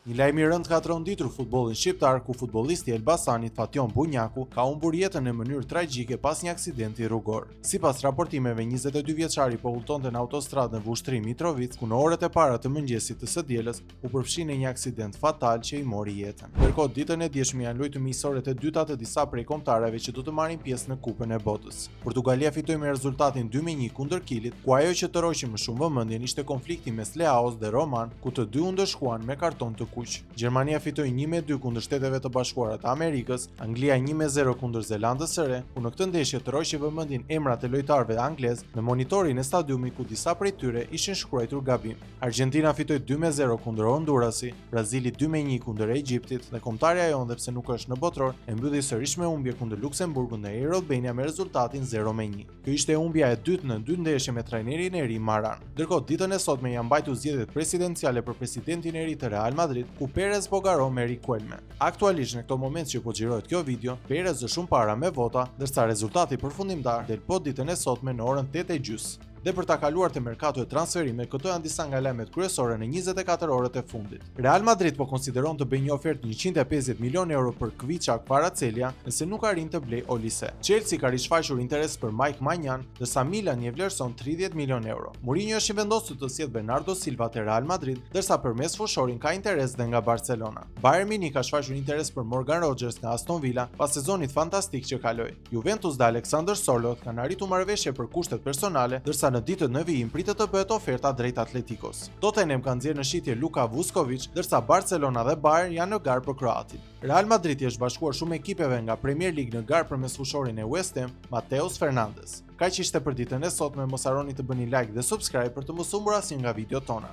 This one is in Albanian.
Një lajm i rënd ka tronditur futbollin shqiptar ku futbollisti i Elbasanit Fatjon Bunjaku ka humbur jetën në mënyrë tragjike pas një aksidenti rrugor. Sipas raportimeve, 22 vjeçari po udhëtonte në autostradën Vushtrri Mitrovic, ku në orët e para të mëngjesit të së dielës u përfshi në një aksident fatal që i mori jetën. Ndërkohë, ditën e dieshme janë luajtur miqësorët e dyta të disa prej kombëtarëve që do të marrin pjesë në Kupën e Botës. Portugalia fitoi me rezultatin 2-1 kundër Kilit, ku ajo që tërhoqi më shumë vëmendjen ishte konflikti mes Leaos dhe Roman, ku të dy u ndëshkuan me karton të kuq. Gjermania fitoi 1-2 kundër Shteteve të Bashkuara të Amerikës, Anglia 1-0 kundër Zelandës së Re, ku në këtë ndeshje tërhoqi vëmendjen emrat e lojtarëve anglez në monitorin e stadiumit, ku disa prej tyre ishin shkruar gabim. Argentina fitoi 2-0 kundër Hondurasi, Brazili 2-1 kundër Egjiptit dhe kombëtarja e jonë, sepse nuk është në botror, e mbylli sërish me humbje kundër Luksemburgut në Air Albania me rezultatin 0-1. Kjo ishte humbja e dytë në dy ndeshje me trajnerin e ri Maran. Ndërkohë, ditën e sotme janë mbajtur zgjedhjet presidenciale për presidentin e ri të Real Madrid, ku Perez po garon me Riquelme. Aktualisht në këto moment që po xhirohet kjo video, Perez është shumë para me vota, ndërsa rezultati përfundimtar del po ditën e sotme në orën 8:30. Dhe për ta kaluar te merkato e transferime, këto janë disa nga lajmet kryesore në 24 orët e fundit. Real Madrid po konsideron të bëjë një ofertë 150 milionë euro për Kvicha Kvaratskhelia, nëse nuk arrin të blej Olise. Chelsea ka rishfaqur interes për Mike Maignan, ndërsa Milan i vlerëson 30 milionë euro. Mourinho është i vendosur të sjellë Bernardo Silva te Real Madrid, ndërsa përmes fushorin ka interes dhe nga Barcelona. Bayern Munich ka shfaqur interes për Morgan Rogers nga Aston Villa pas sezonit fantastik që kaloi. Juventus dhe Alexander Sørloth kanë arritur marrëveshje për kushtet personale, ndërsa në ditët në vijim pritet të bëhet oferta drejt Atletikos. Tottenham ka nxjerrë në shitje Luka Vuskovic, ndërsa Barcelona dhe Bayern janë në garë për kroatin. Real Madrid i është bashkuar shumë ekipeve nga Premier League në garë përmes fushorin e West Ham, Mateus Fernandes. Kaq ishte për ditën e sotme, mos harroni të bëni like dhe subscribe për të mos humbur asnjë nga videot tona.